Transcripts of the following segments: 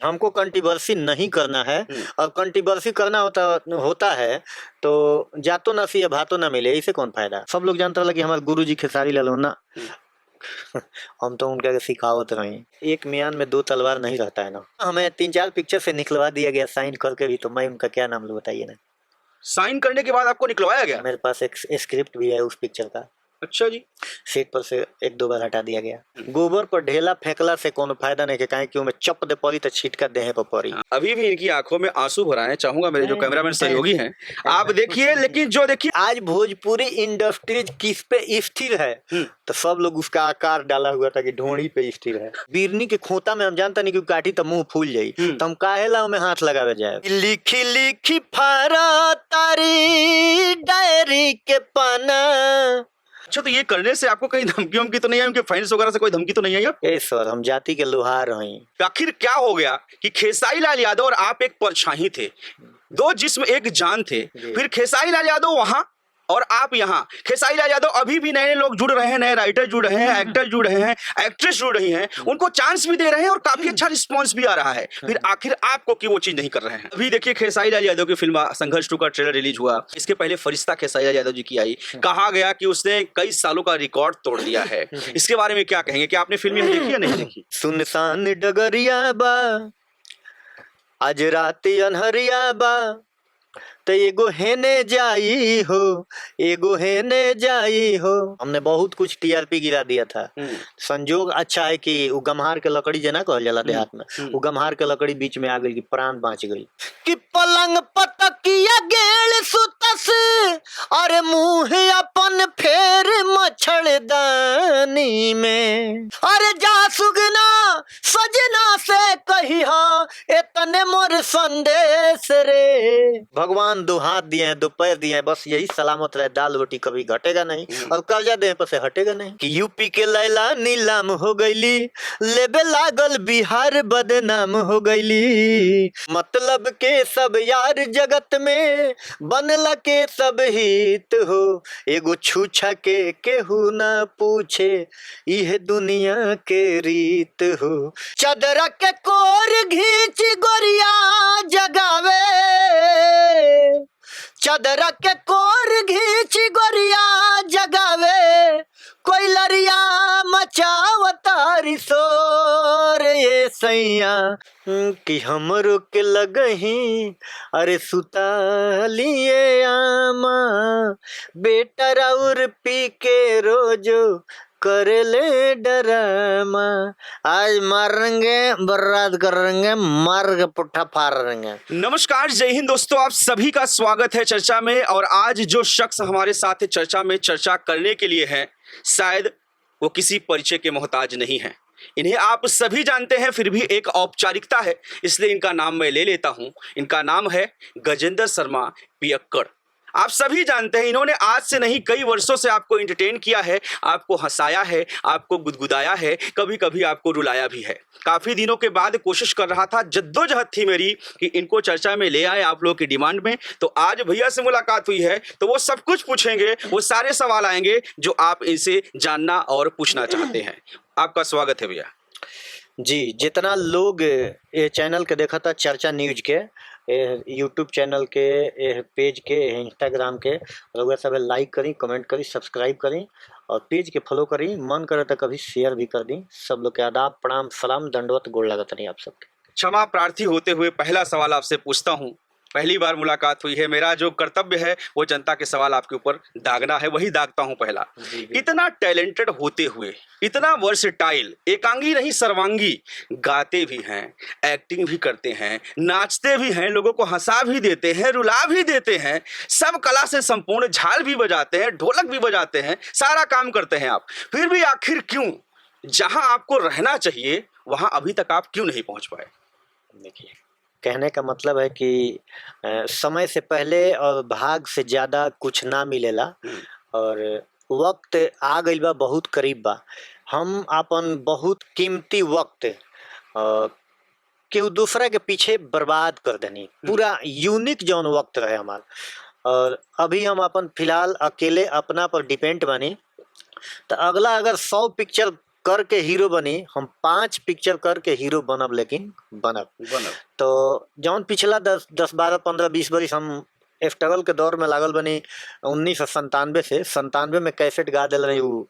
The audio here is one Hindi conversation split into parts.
हमको कंट्रोवर्सी नहीं करना है, और कंट्रोवर्सी करना होता है तो जातो ना सी भातो ना मिले, इसे कौन फायदा। सब लोग जानता था कि हमारे गुरुजी खेसारी लाल ना हम तो उनका सिखावत रहे, एक म्यान में दो तलवार नहीं रहता है ना। हमें 3-4 पिक्चर से निकलवा दिया गया साइन करके भी, तो मैं उनका क्या नाम लूं बताइए ना। साइन करने के बाद आपको निकलवाया गया? मेरे पास एक स्क्रिप्ट भी है उस पिक्चर का। अच्छा जी। सेट पर से 1-2 बार हटा दिया गया। गोबर पर ढेला फेंकला से कोनो फायदा नहीं, काहे कि में चप दे पड़ी तो छिटका देहे पर पड़ी। अभी भी इनकी आंखों में आंसू भरा है। चाहूंगा मेरे जो कैमरामैन सहयोगी हैं आप देखिए, लेकिन जो देखिए आज भोजपुरी इंडस्ट्रीज किस पे स्थिर है, तो सब लोग उसका आकार डाला हुआ था कि ढोड़ी पे स्थिर है। बिरनी के खोता में हम जानता नहीं कि काटी तो मुंह फूल जाई, तो हम काहेला में हाथ लगावे जाए। लिखी लिखी फारा तारी डायरी के पाना। अच्छा, तो ये करने से आपको कहीं धमकी तो नहीं आई? उनके फैंस वगैरह से कोई धमकी तो नहीं आई आप? ए सर, हम जाति के लोहार हैं। आखिर क्या हो गया कि खेसारी लाल यादव और आप एक परछाई थे, दो जिस्म एक जान थे। फिर खेसारी लाल यादव वहां और आप यहाँ। खेसारी लाल यादव अभी भी नए लोग जुड़ रहे हैं, नए राइटर जुड़ रहे हैं, एक्टर जुड़ रहे हैं, एक्ट्रेस जुड़ रही हैं, उनको चांस भी दे रहे हैं और काफी अच्छा रिस्पांस भी आ रहा है। फिर आखिर आपको क्यों वो चीज नहीं कर रहे हैं? अभी देखिए खेसारी लाल यादव की फिल्म संघर्ष 2 का ट्रेलर रिलीज हुआ। इसके पहले फरिश्ता खेसारी लाल यादव जी की आई। कहा गया कि उसने कई सालों का रिकॉर्ड तोड़ दिया है। इसके बारे में क्या कहेंगे? क्या आपने फिल्म देखी या नहीं देखी? सुनसान डगरिया बा, आज रात अनहरिया बा, तो एगो हेने जाई हो, एगो हेने जाई हो। हमने बहुत कुछ टीआरपी गिरा दिया था। संजोग अच्छा है कि वो गम्हार के लकड़ी जना कहल जाला देहात में, वो गम्हार के लकड़ी बीच में आ गई कि प्राण बाँच गई। कि पलंग पतकिया गेल सुतस और मुंह अपन फेर मच्छरदानी में। अरे जा सुगना सजना से कही हा इतने मोर संदेश रे। भगवान 2 हाथ दिए हैं, 2 पैर दिए हैं, बस यही सलामत रहे। दाल रोटी कभी घटेगा नहीं और कर्जा देह पर से हटेगा नहीं। कि यूपी के लैला नीलाम हो गईली, लेबे लागल बिहार बदनाम हो गईली। मतलब के सब यार जगत में बनला के सब हित हो। एगो छूछा के केहू ना पूछे, यह दुनिया के रीत हो। चदरा के कोर घींच गोरिया जगावे, चदरा के कोर घींच गोरिया जगावे। कोई लरिया मचावतारी शोर ये सैया, कि हमरो के लगही अरे सुतालिए आमा। बेटा राउर पी के रोजो करेले डरामा, आज मारेंगे बर्बाद करेंगे, मार के पुट्ठा फाड़ेंगे। नमस्कार, जय हिंद दोस्तों, आप सभी का स्वागत है चर्चा में। और आज जो शख्स हमारे साथ चर्चा में चर्चा करने के लिए है, शायद वो किसी परिचय के मोहताज नहीं है। इन्हें आप सभी जानते हैं, फिर भी एक औपचारिकता है इसलिए इनका नाम मैं ले लेता हूं। इनका नाम है गजेंद्र शर्मा पियक्कड़। आप सभी जानते हैं, इन्होंने आज से नहीं कई वर्षों से आपको एंटरटेन किया है, आपको हंसाया है, आपको गुदगुदाया है, कभी कभी आपको रुलाया भी है। काफी दिनों के बाद कोशिश कर रहा था, जद्दोजहद थी मेरी कि इनको चर्चा में ले आए आप लोगों की डिमांड में। तो आज भैया से मुलाकात हुई है तो वो सब कुछ पूछेंगे, वो सारे सवाल आएंगे जो आप इनसे जानना और पूछना चाहते हैं। आपका स्वागत है भैया जी। जितना लोग ये चैनल के देखा था, चर्चा न्यूज के यूट्यूब चैनल के पेज के इंस्टाग्राम के, लोग सब लाइक करी, कमेंट करी, सब्सक्राइब करी और पेज के फॉलो करी। मन करे तो कभी शेयर भी कर दी। सब लोग के आदाब, प्रणाम, सलाम, दंडवत, गोड़ लगत नहीं आप सबके। क्षमा प्रार्थी होते हुए पहला सवाल आपसे पूछता हूँ। पहली बार मुलाकात हुई है, मेरा जो कर्तव्य है वो जनता के सवाल आपके ऊपर दागना है, वही दागता हूं पहला। इतना टैलेंटेड होते हुए, इतना वर्सेटाइल, एकांगी नहीं सर्वांगी, गाते भी हैं, एक्टिंग भी करते हैं, नाचते भी हैं, लोगों को हंसा भी देते हैं, रुला भी देते हैं, सब कला से संपूर्ण, झाल भी बजाते हैं, ढोलक भी बजाते हैं, सारा काम करते हैं आप। फिर भी आखिर क्यों जहां आपको रहना चाहिए वहां अभी तक आप क्यों नहीं पहुंच पाए? देखिए, कहने का मतलब है कि समय से पहले और भाग से ज़्यादा कुछ ना मिलेला और वक्त आ गई बा, बहुत करीब बा। हम अपन बहुत कीमती वक्त केहू दूसरा के पीछे बर्बाद कर देनी। पूरा यूनिक जौन वक्त रहे हमार, और अभी हम अपन फिलहाल अकेले अपना पर डिपेंड बनी। तो अगला अगर 100 पिक्चर करके हीरो बनी, हम 5 पिक्चर करके हीरो बनब, लेकिन बनब। तो जौन पिछला 10 12 15 20 बरिस हम स्ट्रगल के दौर में लागल बनी, 1997 से 97 में कैसेट गा दिल रही, उ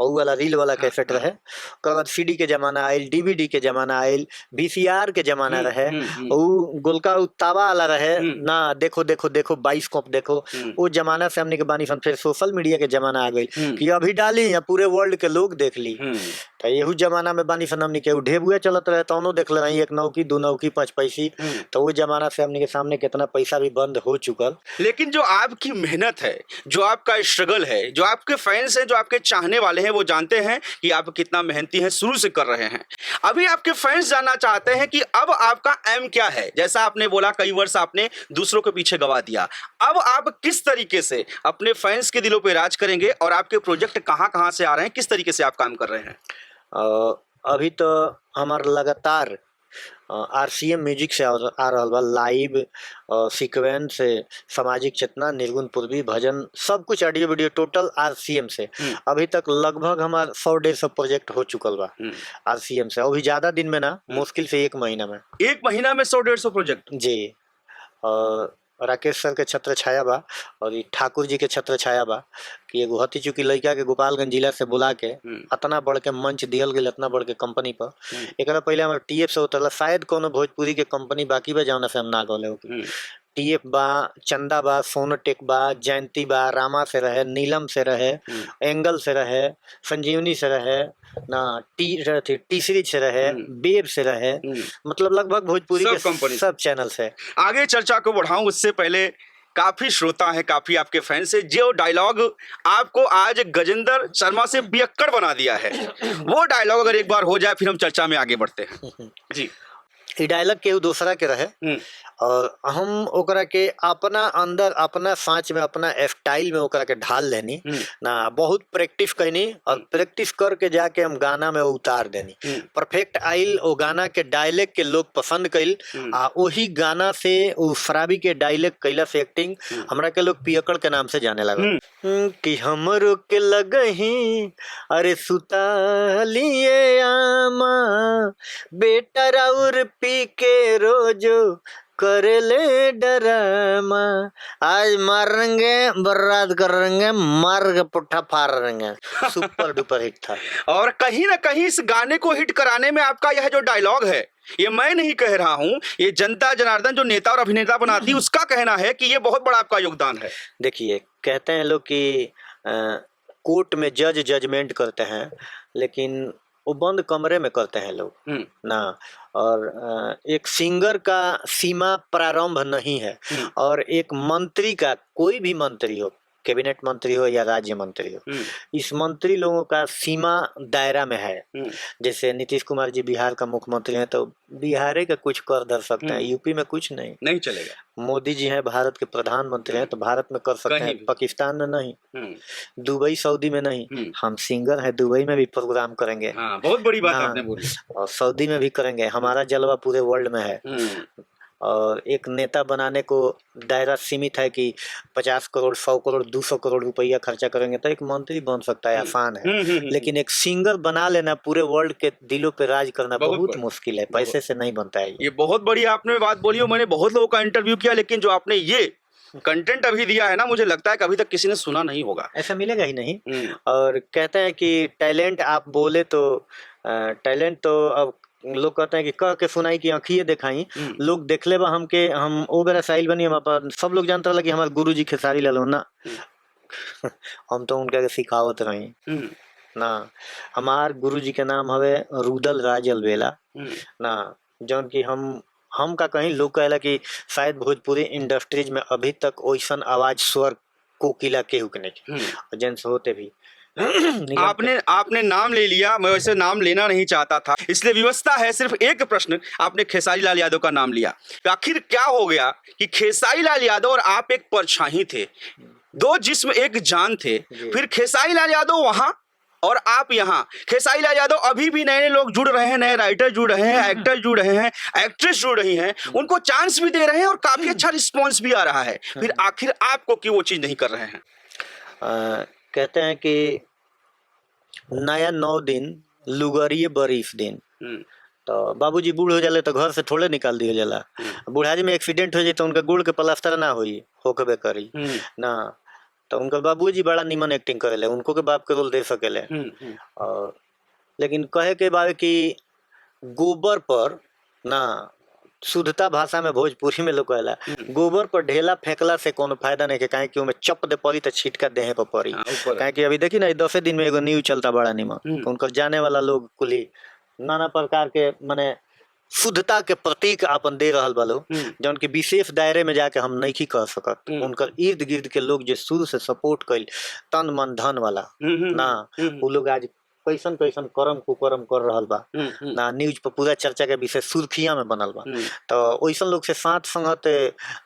वाला रील वाला कैसेट रहे। ओकर बाद सीडी के जमाना आयल, डीवीडी के जमाना आयल, वीसीआर के जमाना रहे, उ गोलका उ तावा वाला रहे ना, देखो देखो देखो 22 कप देखो, वो जमाना से हमने के बानी सन। फिर सोशल मीडिया के जमाना आ गई कि अभी डाली या पूरे वर्ल्ड के लोग देख ली। तो यहू जमाना में बानी सन हमने के ढेबुए चलत रहे, तौनो देख ले रही, 1 नौकी 2 नौकी 5 पैसी। तो वो जमाना से हमने के सामने कितना पैसा भी बंद हो चुकल। लेकिन जो आपकी मेहनत है, जो आपका स्ट्रगल है, जो आपके फैंस हैं, जो आपके चाहने वाले हैं, वो जानते हैं कि आप कितना मेहनती हैं, शुरू से कर रहे हैं। अभी आपके फैंस जानना चाहते हैं कि अब आपका एम क्या है। जैसा आपने बोला कई वर्ष आपने दूसरों के पीछे गवा दिया, अब आप किस तरीके से अपने फैंस के दिलों पे राज करेंगे और आपके प्रोजेक्ट कहाँ कहाँ से आ रहे हैं, किस तरीके से आप काम कर रहे हैं? अभी तो हमार लगातार आरसीएम म्यूजिक से आ रहा बा, लाइव सीक्वेंस से, सामाजिक चेतना, निर्गुण पूर्वी, भजन, सब कुछ ऑडियो वीडियो टोटल आरसीएम से। अभी तक लगभग हमार 100-150 प्रोजेक्ट हो चुकल बा आरसीएम से। अभी ज्यादा दिन में ना, मुश्किल से 1 महीना में। 1 महीना में 100-150 प्रोजेक्ट? जी। राकेश सर के छत्र छाया बा और ठाकुर जी के छत्र छाया बा कि एगो हती चुकी लड़का के गोपालगंज जिला से बुला के इतना बढ़ के मंच दियल गई, इतना बढ़ के कंपनी पर। एक पहले हमारे टीएफ से उतरला, शायद कोनो भोजपुरी के कंपनी बाकी बा जौना से हम ना गले। टीएफ बा, चंदा बा, सोनोटेक बा, जयंती बा, रामा से रहे, नीलम से रहे, एंगल से रहे, संजीवनी से रहे ना, टी सीरीज से रहे, बेब से रहे, मतलब लगभग भोजपुरी के सब चैनल से। आगे चर्चा को बढ़ाऊं उससे पहले, काफी श्रोता है, काफी आपके फैंस है, जो डायलॉग आपको आज गजेंद्र शर्मा से पियक्कड़ बना दिया है, वो डायलॉग अगर एक बार हो जाए फिर हम चर्चा में आगे बढ़ते हैं। जी। ई डायलॉग के दूसरा के रहे और हम ओकरा के अपना अंदर, अपना सांच में, अपना स्टाइल में ओकरा के ढाल लेनी ना। बहुत प्रैक्टिस करनी और प्रैक्टिस करके जाके हम गाना में उतार देनी। परफेक्ट आइल, वो गाना के डायलेक्ट के लोग पसंद कइल आ वही गाना से उ शराबी के डायलेक्ट कैला से एक्टिंग हमरा के लोग पियक्कड़ के नाम से जाने लगा। कि हमरो के लगही अरे सुता लिए आमा, बेटा राउर पी के रोजो कर ले डरामा, आज मारेंगे बर्बाद करेंगे, मार के पुट्ठा फाड़ेंगे। सुपर डुपर हिट था। और कहीं ना कहीं इस गाने को हिट कराने में आपका यह जो डायलॉग है, ये मैं नहीं कह रहा हूँ, ये जनता जनार्दन जो नेता और अभिनेता बनाती है उसका कहना है कि ये बहुत बड़ा आपका योगदान है। देखिए, कहते हैं लोग कि कोर्ट में जज जजमेंट करते हैं, लेकिन वो बंद कमरे में करते हैं लोग ना। और एक सिंगर का सीमा प्रारंभ नहीं है, और एक मंत्री का, कोई भी मंत्री हो, कैबिनेट मंत्री हो या राज्य मंत्री हो, इस मंत्री लोगों का सीमा दायरा में है। जैसे नीतीश कुमार जी बिहार का मुख्यमंत्री हैं तो बिहार का कुछ कर धर सकते हैं, यूपी में कुछ नहीं चलेगा। मोदी जी हैं भारत के प्रधानमंत्री हैं तो भारत में कर सकते हैं, पाकिस्तान में नहीं, दुबई सऊदी में नहीं। हम सिंगर हैं, दुबई में भी प्रोग्राम करेंगे। बहुत बड़ी बात आपने बोली। और सऊदी में भी करेंगे। हमारा जलवा पूरे वर्ल्ड में है। और एक नेता बनाने को दायरा सीमित है कि 50 करोड़ 100 करोड़ 200 करोड़ रुपया खर्चा करेंगे तो एक मंत्री बन सकता है, आसान है। लेकिन एक सिंगर बना लेना, पूरे वर्ल्ड के दिलों पे राज करना बहुत मुश्किल है, पैसे से नहीं बनता है। ये बहुत बड़ी आपने बात बोली और मैंने बहुत लोगों का इंटरव्यू किया, लेकिन जो आपने ये कंटेंट अभी दिया है ना, मुझे लगता है कि अभी तक किसी ने सुना नहीं होगा। ऐसा मिलेगा ही नहीं। और कहते हैं कि टैलेंट आप बोले तो टैलेंट तो अब लोग कहते हैं कि कह के सुनाई की आँखिए दिखाई, लोग देख ले बा हमके, हम ओ बेरा साहिल बनी, हम सब लोग जानता लगे हमारे गुरुजी खेसारी लाल ना। हम तो उनके सिखावत रही ना। हमार गुरुजी के नाम हवे रुदल राज अलवेला ना, जौन की हम का कहीं लोग कहला कि शायद भोजपुरी इंडस्ट्रीज में अभी तक वैसन आवाज स्वर कोकिला केहू के नहीं, जेंट्स होते भी। आपने नाम ले लिया, मैं वैसे नाम लेना नहीं चाहता था, इसलिए व्यवस्था है। सिर्फ एक प्रश्न, आपने खेसारी लाल यादव का नाम लिया, आखिर क्या हो गया कि खेसारी लाल यादव और आप एक परछाई थे, दो जिस्म एक जान थे, फिर खेसारी लाल यादव वहां और आप यहाँ। खेसारी लाल यादव अभी भी नए लोग जुड़ रहे हैं, नए राइटर जुड़ रहे हैं, एक्टर जुड़ रहे हैं, एक्ट्रेस जुड़ रही हैं, उनको चांस भी दे रहे हैं और काफी अच्छा रिस्पॉन्स भी आ रहा है, फिर आखिर आपको क्यों वो चीज नहीं कर रहे हैं? कहते हैं कि नया 9 दिन लुगरिए बरीस दिन। तो बाबूजी बूढ़ हो जाले तो घर से थोड़े निकाल दिया जाला। बुढ़ारी में एक्सीडेंट हो जाए तो उनका गुड़ के प्लास्टर ना होई होकबे करी ना। तो उनका बाबूजी बड़ा निमन एक्टिंग करेले, उनको के बाप के रोल दे सकेले। और लेकिन कहे के बारे कि गोबर पर ना, शुद्धता भाषा में भोजपुरी में लोग कहला गोबर पर ढेला फेंकला से कोनो फायदा नहीं के, काहे कि ओमे चप दे पड़ी तो छिटका देहे पर पड़ी। काहे कि अभी देखी ना 10 दिन में एगो न्यूज चलता बड़ा निमन, तो उनकर जाने वाला लोग कुली नाना प्रकार के माने शुद्धता के प्रतीक अपन दे रहल बा लोग, जौन की विशेष दायरे में जाके हम नहीं कह सकत। उनकर इर्द गिर्द के लोग जो शुरू से सपोर्ट कैल तन मन धन वाला ना, वो लोग आज कैसन कैसन करम कुकरम कर रहल बा ना, न्यूज पर पूरा चर्चा के विषय सुर्खिया में बनल बा। तो वैसन लोग से साथ संगत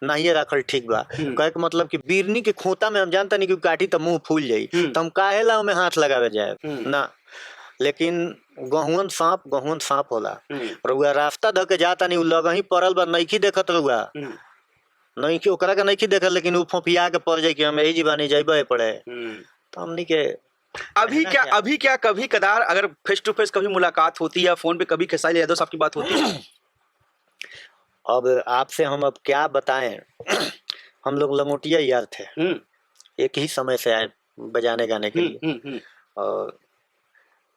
नहीं रखल ठीक बा। कहे के मतलब कि बिरनी के खोता में हम जानता नहीं कि काटी तो मुंह फूल जाई, तो हम काहेला में हाथ लगावे जाए ना। लेकिन गहुवन सांप होला। रउआ रास्ता धके जाता नहीं, लगही पड़ल बा, नइखी देखत रउआ, नइखी ओकरा के नइखी देखत, लेकिन उ फोफिया के पड़ जाई कि हम यही जीवानी जाइबे पड़े। तो हमनी के अभी क्या कभी कदार अगर फेस टू फेस कभी मुलाकात होती है या फोन पे कभी खेसारी यादव साहब की बात होती है? अब आपसे हम अब क्या बताएं, हम लोग लंगोटिया यार थे, एक ही समय से आए बजाने गाने के लिए, और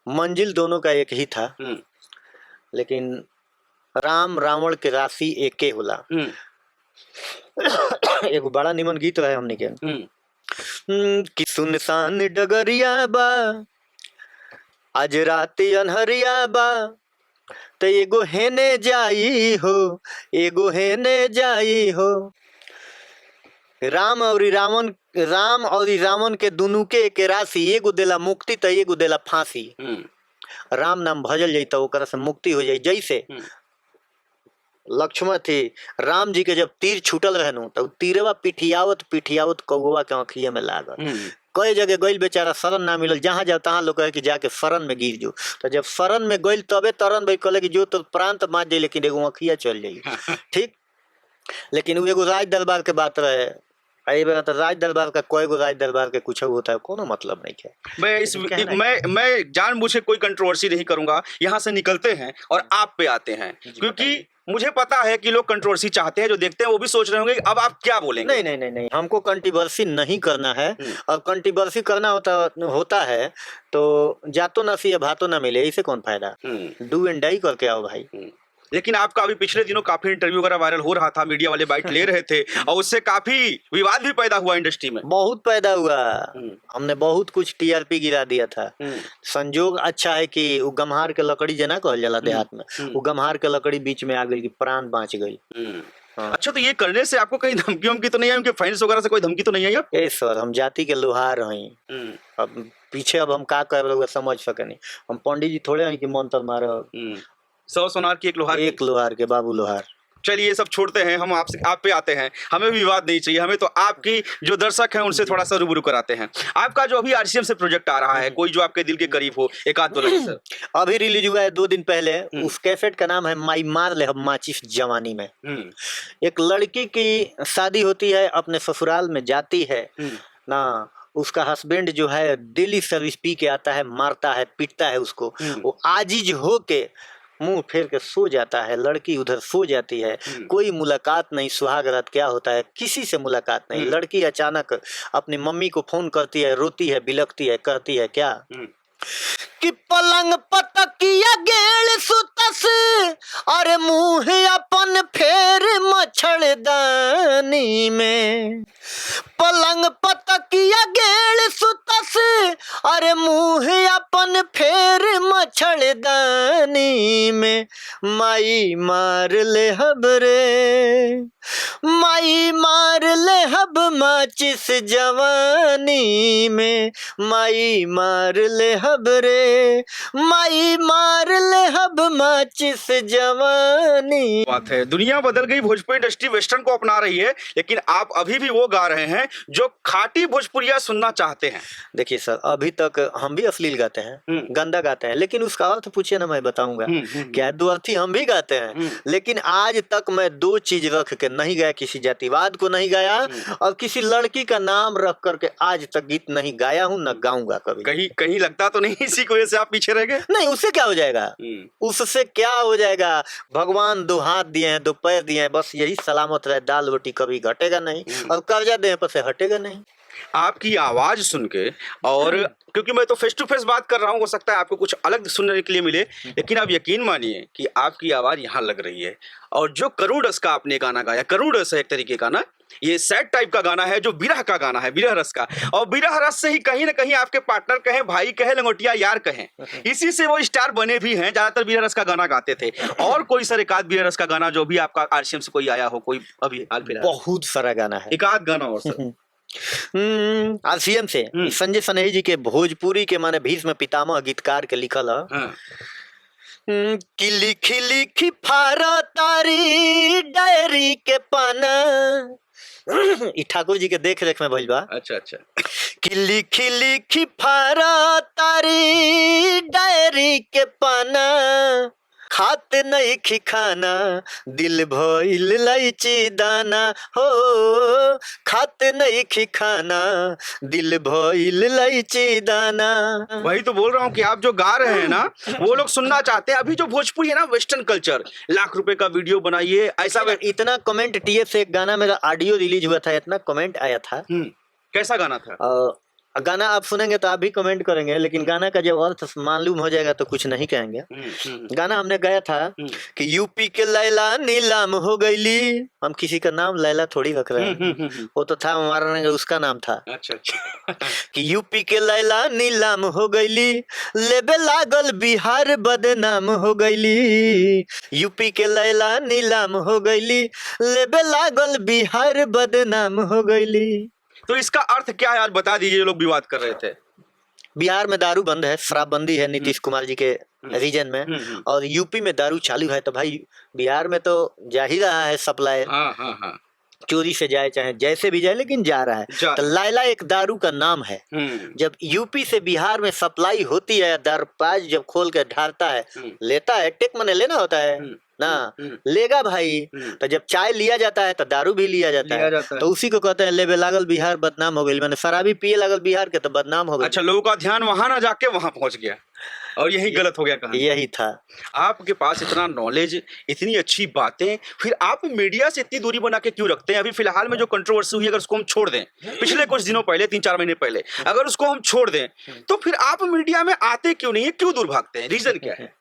मंजिल दोनों का एक ही था, लेकिन राम रावण के राशि एके होला। एक बड़ा निमन गीत रहे हमने के कि सुनसान डगरिया बा आज रात अनहरिया बा, तो एगो हेने जाई हो, एगो हेने जाई हो। राम और रावण के दोनों के राशि, एगो देला मुक्ति तो एगो देला फांसी। राम नाम भजल जाई तो ओकरा से मुक्ति हो जाई। जैसे लक्ष्मण थी, राम जी के जब तीर छूटल रहनु तो तीरवा पिठियावत कौवा के आँखिया में लागल। कई जगह गइल बेचारा शरण ना मिलल, जहाँ जाओ तहाँ लोग कहे कि जाके शरण में गिर जो। तो जब शरण में गइल तबे तरन भाई कहले कि जो तो प्रांत मार जाई, लेकिन एगो आँखिया चल जाई। ठीक, लेकिन वो एगो राज दरबार के बात रहे। तो राज दरबार का कोई गो राज दरबार के कुछ होता है, कोनो मतलब नहीं है। मैं जानबूझ के कोई कंट्रोवर्सी नहीं करूंगा, यहाँ से निकलते हैं और आप पे आते हैं, क्योंकि मुझे पता है कि लोग कंट्रोवर्सी चाहते हैं, जो देखते हैं वो भी सोच रहे होंगे अब आप क्या बोलेंगे। नहीं, हमको कंट्रोवर्सी नहीं करना है। और कंट्रोवर्सी करना होता है तो जातो ना सी भातो ना मिले, इससे कौन फायदा। डू एंड डाई करके आओ भाई। लेकिन आपका अभी पिछले दिनों काफी इंटरव्यू वगैरह वायरल हो रहा था, मीडिया वाले बाइट ले रहे थे और उससे काफी विवाद भी पैदा हुआ इंडस्ट्री में। बहुत पैदा हुआ, हमने बहुत कुछ टीआरपी गिरा दिया था। संजोग अच्छा है कि वो गम्हार के लकड़ी जना कहल जाला देहात में, वो गम्हार के लकड़ी बीच में आ गई कि प्राण बाँच गई। अच्छा, तो ये करने से आपको कहीं धमकी वमकी तो नहीं आई, उनके फैंस वगैरह से कोई धमकी तो नहीं आई? ए सर, हम जाति के लोहार हई। अब पीछे अब हम का कर रहे समझ सके नहीं, हम पंडित जी थोड़े हैं कि मंत्र मारे। 100 सोनार की एक लोहार के बाबू लोहार। चलिए ये सब छोड़ते हैं, हम आप पे आते हैं। हमें विवाद नहीं चाहिए, हमें तो आपकी जो दर्शक हैं उनसे थोड़ा सा रूबरू कराते हैं। आपका जो अभी आरसीएम से प्रोजेक्ट आ रहा है, कोई जो आपके दिल के करीब हो, एक आध दो लाइन सर। अभी रिलीज हुआ है 2 दिन पहले। उस कैसेट का नाम है माई मार ले हम माचिस जवानी में। एक लड़की की शादी होती है, अपने ससुराल में जाती है ना, उसका हस्बैंड जो है डेली सर्विस पी के आता है, मारता है, पीटता है उसको। वो आजिज हो के मुंह फेर के सो जाता है, लड़की उधर सो जाती है। कोई मुलाकात नहीं, सुहाग रात क्या होता है, किसी से मुलाकात नहीं। लड़की अचानक अपनी मम्मी को फोन करती है, रोती है, बिलखती है, कहती है क्या कि पलंग पतकिया गेल सुतस, अरे मुंह अपन फेर मच्छरदानी में। पलंग पतकिया गेल सुतस, अरे मुंह अपन फेर मच्छरदानी में। माई मार ले हब रे, माई मार ले हब माचिस जवानी में। माई मार ले हब रे, माई मार ले हब माचिस जवानी। बात है, दुनिया बदल गई, भोजपुरी इंडस्ट्री वेस्टर्न को अपना रही है, लेकिन आप अभी भी वो गा रहे हैं जो खाटी भोजपुरिया सुनना चाहते हैं। देखिए सर, अभी तक हम भी अश्लील गाते हैं, गंदा गाते हैं, लेकिन उसका अर्थ पूछिए ना, मैं बताऊंगा। क्या दुअर्थी हम भी गाते हैं, लेकिन आज तक मैं 2 चीज रख के नहीं गाया गाया, किसी जातिवाद को नहीं गाया और किसी लड़की का नाम रख करके आज तक गीत नहीं गाया हूँ, न गाऊंगा कभी। कहीं कहीं लगता तो नहीं इसी की वजह से आप पीछे रह गए? नहीं, उससे क्या हो जाएगा, उससे क्या हो जाएगा। भगवान 2 हाथ दिए हैं, 2 पैर दिए हैं, बस यही सलामत रहे, दाल रोटी कभी घटेगा नहीं और कर्जा देने पर से हटेगा नहीं। आपकी आवाज सुन के, और क्योंकि मैं तो फेस टू फेस बात कर रहा हूँ, हो सकता है आपको कुछ अलग सुनने के लिए मिले, लेकिन आप यकीन मानिए कि आपकी आवाज यहाँ लग रही है। और जो करुण रस का आपने गाना गाया, करुण रस है एक तरीके का ना, ये सैड टाइप का गाना है, जो विरह का गाना है, विरह रस का, और विरह रस से ही कहीं ना कहीं आपके पार्टनर कहें, भाई कहें, लंगोटिया यार कहें, इसी से वो स्टार बने भी हैं। ज्यादातर विरह रस का गाना गाते थे। और कोई सर एक आध विरह रस का गाना जो भी आपका आरसीएम से कोई आया हो, कोई अभी हाल फिलहाल? बहुत सारा गाना है, एक आध गाना और सर। आरसीएम से संजय सनेही जी के भोजपुरी के माने भीष्म पितामह गीतकार के लिखल है। कि लिखी लिखी फारा तारी डायरी के पाना, ई ठाकुर जी के देख रेख में भइल बा। अच्छा अच्छा। कि लिखी लिखी फारा तारी डायरी के पाना, खात नहीं खी खाना, दिल भइल लाइची दाना हो, खात नहीं खी खाना, दिल भइल लाइची दाना। वही तो बोल रहा हूँ कि आप जो गा रहे हैं ना, वो लोग सुनना चाहते हैं। अभी जो भोजपुरी है ना, वेस्टर्न कल्चर, लाख रुपए का वीडियो बनाइए ऐसा। इतना कमेंट टीएफ से एक गाना मेरा ऑडियो रिलीज हुआ था, इतना कमेंट आया था। कैसा गाना था? गाना आप सुनेंगे तो आप भी कमेंट करेंगे, लेकिन गाना का जब अर्थ मालूम हो जाएगा तो कुछ नहीं कहेंगे। गाना हमने गाया था कि यूपी के लैला नीलाम हो गईली। हम किसी का नाम लैला थोड़ी रख रहे हैं, वो तो था हमारा, उसका नाम था। अच्छा अच्छा। कि यूपी के लैला नीलाम हो गईली, लेबे लागल बिहार बदनाम हो गईली। यूपी के लैला नीलाम हो गईली, लेबे लागल बिहार बदनाम हो गईली। तो इसका अर्थ क्या है यार, बता दीजिए। लोग विवाद कर रहे थे। बिहार में दारू बंद है, शराबबंदी है नीतीश कुमार जी के रीजन में, और यूपी में दारू चालू है, तो भाई बिहार में तो जा ही रहा है सप्लाई। हाँ। चोरी से जाए चाहे जैसे भी जाए, लेकिन जा रहा है। तो लैला एक दारू का नाम है। जब यूपी से बिहार में सप्लाई होती है, दारूबाज जब खोल के ढालता है, लेता है, टेक मने लेना होता है ना, लेगा भाई। तो जब चाय लिया जाता है तो दारू भी लिया जाता है। तो उसी को कहते हैं लेबे लागल बिहार बदनाम हो गई, मैंने शराबी पिए लागल बिहार के तो बदनाम हो गई। अच्छा, लोगों का ध्यान वहां ना जाके वहां पहुंच गया, और यही गलत हो गया कहानी। यही था। आपके पास इतना नॉलेज, इतनी अच्छी बातें, फिर आप मीडिया से इतनी दूरी बना के क्यों रखते हैं? अभी फिलहाल में जो कंट्रोवर्सी हुई, अगर उसको हम छोड़ दें, पिछले कुछ दिनों पहले, 3-4 महीने पहले, अगर उसको हम छोड़ दें, तो फिर आप मीडिया में आते क्यों नहीं है? क्यों दूर भागते हैं? रीजन क्या है?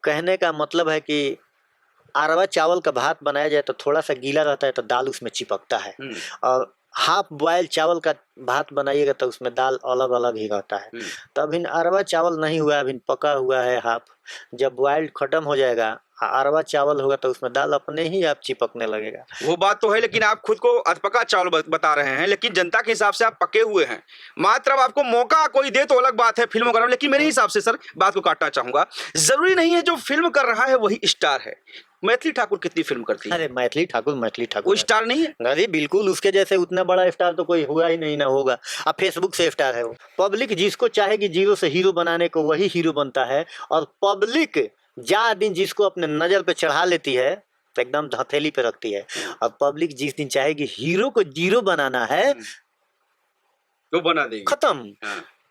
कहने का मतलब है कि अरवा चावल का भात बनाया जाए तो थोड़ा सा गीला रहता है तो दाल उसमें चिपकता है, और हाफ बॉयल चावल का भात बनाइएगा तो उसमें दाल अलग अलग ही रहता है। तो अभी अरवा चावल नहीं हुआ, अभी पका हुआ है हाफ। जब बॉयल खत्म हो जाएगा, अरवा चावल होगा तो उसमें दाल अपने ही आप चिपकने लगेगा। वो बात तो है, लेकिन आप खुद को अधपका चावल बता रहे हैं, लेकिन जनता के हिसाब से आप पके हुए हैं। मात्र अब आपको मौका कोई दे तो अलग बात है, फिल्म वगैरह। लेकिन मेरे हिसाब से सर, बात को काटना चाहूंगा, जरूरी नहीं है जो फिल्म कर रहा है वही स्टार है। मैथिली ठाकुर कितनी फिल्म करती है? अरे मैथिली ठाकुर वो स्टार नहीं है? अरे बिल्कुल, उसके जैसे उतना बड़ा स्टार तो कोई हुआ ही नहीं, ना होगा। अब फेसबुक से स्टार है वो। पब्लिक जिसको चाहेगी जीरो से हीरो बनाने को, वही हीरो बनता है। और पब्लिक जा दिन जिसको अपने नजर पे चढ़ा लेती है तो एकदम हथेली पे रखती है। और पब्लिक जिस दिन चाहेगी हीरो को जीरो बनाना है तो बना देगी, खत्म।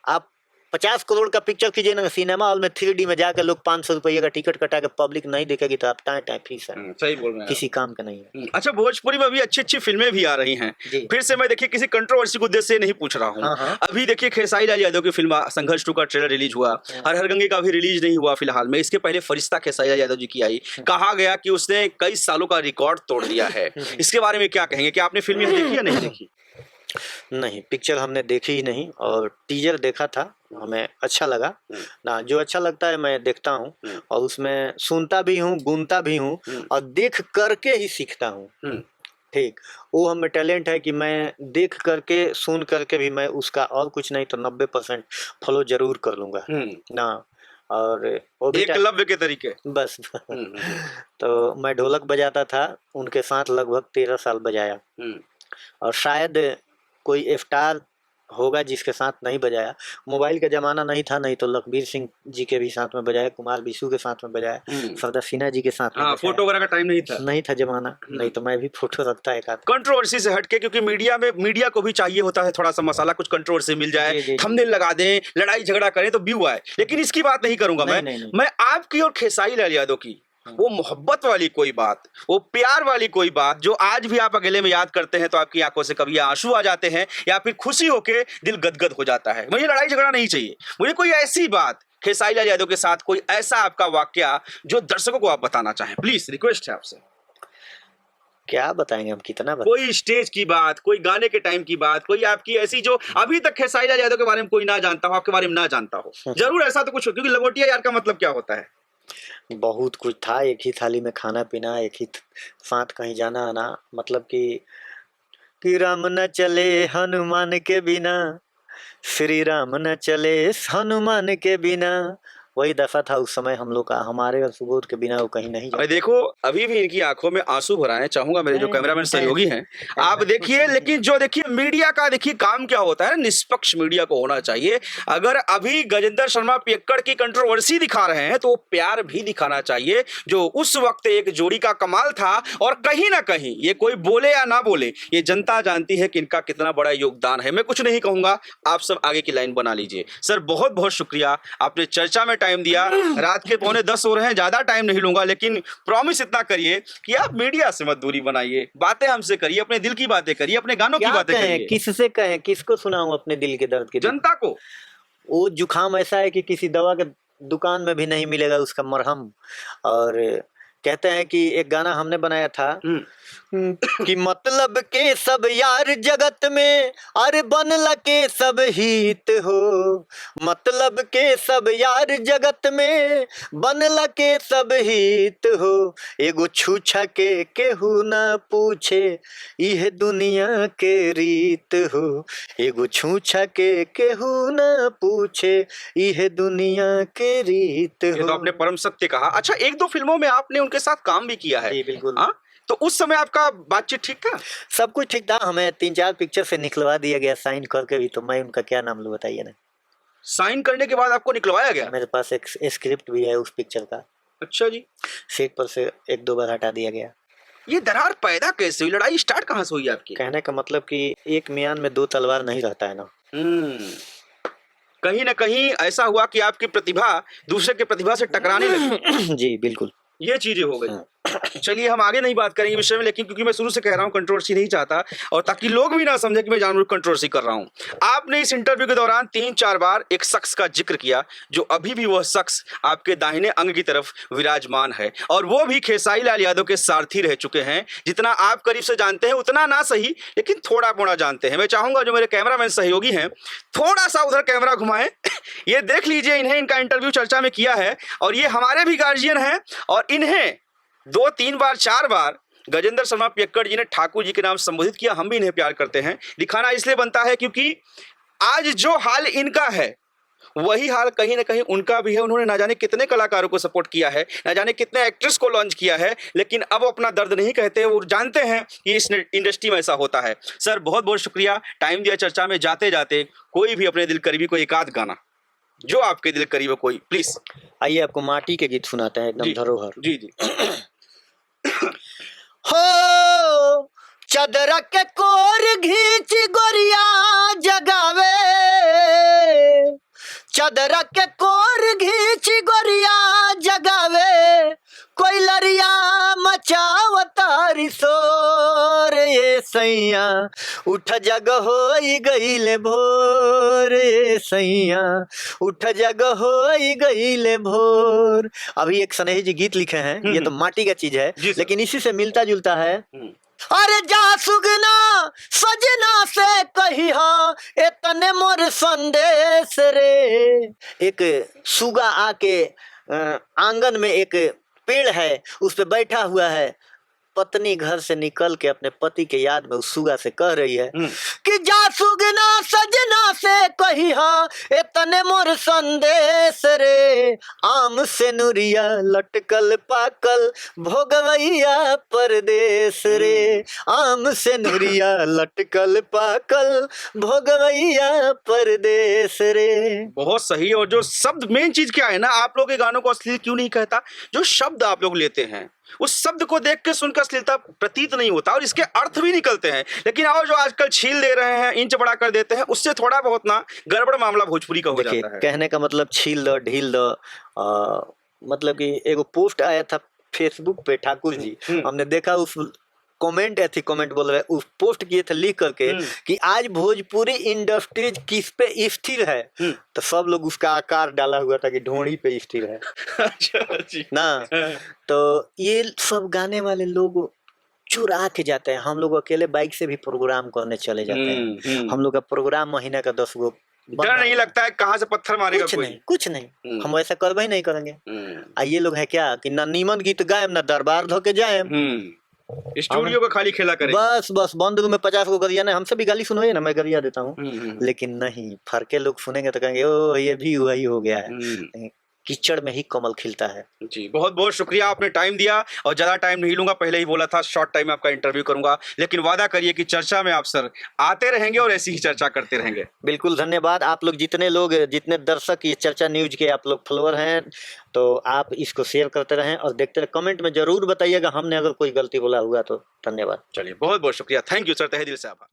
आप 50 करोड़ का पिक्चर कीजिए ना सिनेमा हॉल में, 3D में जाकर लोग 500 रुपये का टिकट कटा के पब्लिक नहीं देखेगी तो आप टाइम फीस है। सही बोल रहे हैं, किसी काम का नहीं है। अच्छा, भोजपुरी में भी अच्छी अच्छी फिल्में भी आ रही हैं। फिर से मैं देखिए किसी कंट्रोवर्सी को उद्देश्य से नहीं पूछ रहा हूँ। अभी देखिए खेसारी लाल यादव की फिल्म संघर्ष 2 का ट्रेलर रिलीज हुआ, हर हर गंगे का भी रिलीज नहीं हुआ फिलहाल में। इसके पहले फरिश्ता खेसारी लाल यादव जी की आई, कहा गया कि उसने कई सालों का रिकॉर्ड तोड़ दिया है। इसके बारे में क्या कहेंगे? क्या आपने फिल्म देखी या नहीं देखी? नहीं, पिक्चर हमने देखी ही नहीं, और टीजर देखा था, हमें अच्छा लगा ना। जो अच्छा लगता है मैं देखता हूँ, और उसमें सुनता भी हूँ, गुनता भी हूँ, और देख करके ही सीखता हूँ। ठीक, वो हमें टैलेंट है कि मैं देख करके, सुन करके भी मैं उसका और कुछ नहीं तो 90% फॉलो जरूर कर लूँगा ना। और वो भी एकलव्य के तरीके बस। तो मैं ढोलक बजाता था, उनके साथ लगभग 13 साल बजाया, और शायद कोई स्टार होगा जिसके साथ नहीं बजाया। मोबाइल का जमाना नहीं था, नहीं तो लखबीर सिंह जी के भी साथ में बजाया, कुमार विशु के साथ में बजाया, सरदार सिन्हा जी के साथ में हाँ, बजाया। फोटो वगैरह का टाइम नहीं था जमाना, नहीं तो मैं भी फोटो रखता एक आध। कंट्रोवर्सी से हटके, क्योंकि मीडिया को भी चाहिए होता है थोड़ा सा मसाला, कुछ कंट्रोवर्सी मिल जाए, थंबनेल लगा दें, लड़ाई झगड़ा करें तो व्यू आए, लेकिन इसकी बात नहीं करूंगा। मैं आपकी और खेसारी लाल यादव की वो मोहब्बत वाली कोई बात, वो प्यार वाली कोई बात जो आज भी आप अकेले में याद करते हैं तो आपकी आंखों से कभी आंसू आ जाते हैं या फिर खुशी होके दिल गदगद हो जाता है। मुझे लड़ाई झगड़ा नहीं चाहिए, मुझे कोई ऐसी बात खेसारी लाल यादव के साथ, कोई ऐसा आपका वाकया जो दर्शकों को आप बताना चाहें, प्लीज रिक्वेस्ट है आपसे। क्या बताएंगे हम, कितना कोई स्टेज की बात, कोई गाने के टाइम की बात, कोई आपकी ऐसी जो अभी तक खेसारी लाल यादव के बारे में कोई ना जानता हो, आपके बारे में ना जानता हो, जरूर ऐसा तो कुछ हो, क्योंकि लंगोटिया यार का मतलब क्या होता है? बहुत कुछ था, एक ही थाली में खाना पीना, एक ही साथ कहीं जाना आना, मतलब कि राम न चले हनुमान के बिना, श्री राम न चले हनुमान के बिना, वही दशा था उस समय हम लोग का। हमारे और सुबोध के बिना वो कहीं नहीं जाए। देखो अभी भी इनकी आंखों में आंसू भर आए हैं, चाहूंगा मेरे जो कैमरामैन सहयोगी हैं आप देखिए। लेकिन जो देखिए मीडिया का देखिए काम क्या होता है, निष्पक्ष मीडिया को होना चाहिए। अगर अभी गजेंद्र शर्मा पियक्कड़ की कंट्रोवर्सी दिखा रहे हैं तो वो प्यार भी दिखाना चाहिए जो उस वक्त एक जोड़ी का कमाल था। और कहीं ना कहीं ये कोई बोले या ना बोले, ये जनता जानती है कि इनका कितना बड़ा योगदान है। मैं कुछ नहीं कहूंगा, आप सब आगे की लाइन बना लीजिए। सर बहुत बहुत शुक्रिया, आपने चर्चा में टाइम दिया। रात के 9:45 हो रहे हैं, ज्यादा टाइम नहीं लूंगा, लेकिन प्रॉमिस इतना करिए कि आप मीडिया से मत दूरी बनाइए, बातें हमसे करिए, अपने दिल की बातें करिए, अपने गानों की बातें करिए। किससे कहें, किसको सुनाऊं अपने दिल के दर्द की? जनता को। वो जुखाम ऐसा है कि किसी दवा के दुकान में भी नहीं मिलेगा उसका मरहम। और कहते हैं कि एक गाना हमने बनाया था कि मतलब के सब यार जगत में, अरे बनला के सब हित हो, मतलब के सब यार जगत में, बनला के सब हित हो, एगो छूछा के केहू ना पूछे, यह दुनिया के रीत हो, एगो छूछा के केहू ना पूछे, यह दुनिया के रीत हो। ये तो आपने परम सत्य कहा। अच्छा, एक दो फिल्मों में आपने उनके साथ काम भी किया है? बिल्कुल। हाँ, तो उस समय आपका बातचीत ठीक था? सब कुछ ठीक था, हमें 3-4 पिक्चर से निकलवा दिया गया साइन करके भी। तो मैं उनका क्या नाम लूं बताइए ना। साइन करने के बाद आपको निकलवाया गया? मेरे पास एक स्क्रिप्ट भी है उस पिक्चर का। अच्छा जी। सेट पर से 1-2 बार हटा दिया गया। ये दरार पैदा कैसे हुई, लड़ाई स्टार्ट कहाँ से हुई आपकी? कहने का मतलब कि एक मियान में 2 तलवार नहीं रहता है ना। कहीं ना कहीं ऐसा हुआ कि आपकी प्रतिभा दूसरे की प्रतिभा से टकराने लगी। जी बिल्कुल, ये चीजें हो गई। चलिए हम आगे नहीं बात करेंगे विषय में, लेकिन क्योंकि मैं शुरू से कह रहा हूँ कंट्रोवर्सी नहीं चाहता, और ताकि लोग भी ना समझे कि मैं जानबूझ कंट्रोवर्सी कर रहा हूँ। आपने इस इंटरव्यू के दौरान 3-4 बार एक शख्स का जिक्र किया जो अभी भी वह शख्स आपके दाहिने अंग की तरफ विराजमान है, और वो भी खेसारी लाल यादव के सारथी रह चुके हैं। जितना आप करीब से जानते हैं उतना ना सही, लेकिन थोड़ा मोड़ा जानते हैं। मैं चाहूंगा जो मेरे कैमरामैन सहयोगी हैं थोड़ा सा उधर कैमरा घुमाएं, ये देख लीजिए। इन्हें इनका इंटरव्यू चर्चा में किया है, और ये हमारे भी गार्जियन हैं, और इन्हें 2-3 बार 4 बार गजेंद्र शर्मा पियक्कड़ जी ने ठाकुर जी के नाम संबोधित किया। हम भी इन्हें प्यार करते हैं। दिखाना इसलिए बनता है क्योंकि आज जो हाल इनका है वही हाल कहीं ना कहीं उनका भी है। उन्होंने ना जाने कितने कलाकारों को सपोर्ट किया है, ना जाने कितने एक्ट्रेस को लॉन्च किया है, लेकिन अब वो अपना दर्द नहीं कहते, वो जानते हैं कि इस इंडस्ट्री में ऐसा होता है। सर बहुत बहुत शुक्रिया, टाइम दिया चर्चा में। जाते जाते कोई भी अपने दिल करीबी को एक आध गाना जो आपके दिल करीब है कोई, प्लीज। आइए आपको माटी के गीत सुनाते हैं, एकदम धरोहर। जी जी। हो चदरा के कोर घींच गोरिया जगावे, चदरा के कोर घींच गोरिया जगावे, कोई लरिया मचावतारी सोर, ये सैया उठ जग होई गईले भोर, ये सैया उठ जग होई गईले भोर। अभी एक स्नेही जी गीत लिखे हैं, ये तो माटी का चीज है लेकिन इसी से मिलता जुलता है। अरे जा सुगना सजना से कही हा एतने मोर संदेश रे। एक सुगा आके आंगन में एक पेड़ है, उस पे बैठा हुआ है। पत्नी घर से निकल के अपने पति के याद में उस सुगा से कह रही है कि जा सुगना सजना से कही हा एतने मोर संदेश रे, आम से नुरिया लटकल पाकल भोगवैया परदेश रे, आम से नुरिया लटकल पाकल भोगवैया परदेश रे। बहुत सही। और जो शब्द, मेन चीज क्या है ना, आप लोग के गानों को अश्लील क्यों नहीं कहता, जो शब्द आप लोग लेते हैं उस शब्द को देख के सुनकर अश्लीलता प्रतीत नहीं होता और इसके अर्थ भी निकलते हैं। लेकिन और जो आजकल छील दे रहे हैं, इंच बड़ा कर देते हैं, उससे थोड़ा बहुत ना गड़बड़ मामला भोजपुरी का हो जाता है। कहने का मतलब छील दो ढील दो, मतलब कि एगो पोस्ट आया था फेसबुक पे ठाकुर जी, हमने देखा उस कमेंट ऐसी कमेंट बोल रहे हैं, उस पोस्ट किए थे लिख करके कि आज भोजपुरी इंडस्ट्रीज किस पे स्थिर है, तो सब लोग उसका आकार डाला हुआ था कि ढोड़ी पे स्थिर है। अच्छा जी। ना तो ये सब गाने वाले लोग चुरा के जाते हैं। हम लोग अकेले बाइक से भी प्रोग्राम करने चले जाते हैं। हम लोग का प्रोग्राम महीने का 10 गो, डर नहीं लगता है कहाँ से पत्थर मारेगा कोई? कुछ नहीं, हम वैसा करबे ही नहीं करेंगे। ये लोग है क्या कि ना नीमन गीत गायब ना दरबार धोके जाए, स्टूडियो का खाली खेला करें। बस बंद रूम में 50 को गरिया ने हमसे भी गाली सुनवाइए ना, मैं गरिया देता हूँ। लेकिन नहीं, फरके लोग सुनेंगे तो कहेंगे ओ ये भी वही हो गया है। कीचड़ में ही कमल खिलता है। जी, बहुत बहुत शुक्रिया, आपने टाइम दिया। और ज़्यादा टाइम नहीं लूंगा, पहले ही बोला था शॉर्ट टाइम में आपका इंटरव्यू करूंगा, लेकिन वादा करिए कि चर्चा में आप सर आते रहेंगे और ऐसी ही चर्चा करते रहेंगे। बिल्कुल, धन्यवाद। आप लोग जितने दर्शक ये चर्चा न्यूज के आप लोग फॉलोअर हैं, तो आप इसको शेयर करते रहें और देखते रहें। कमेंट में जरूर बताइएगा हमने अगर कोई गलती बोला हुआ तो। धन्यवाद। चलिए, बहुत बहुत शुक्रिया, थैंक यू सर, तहे दिल से आभार।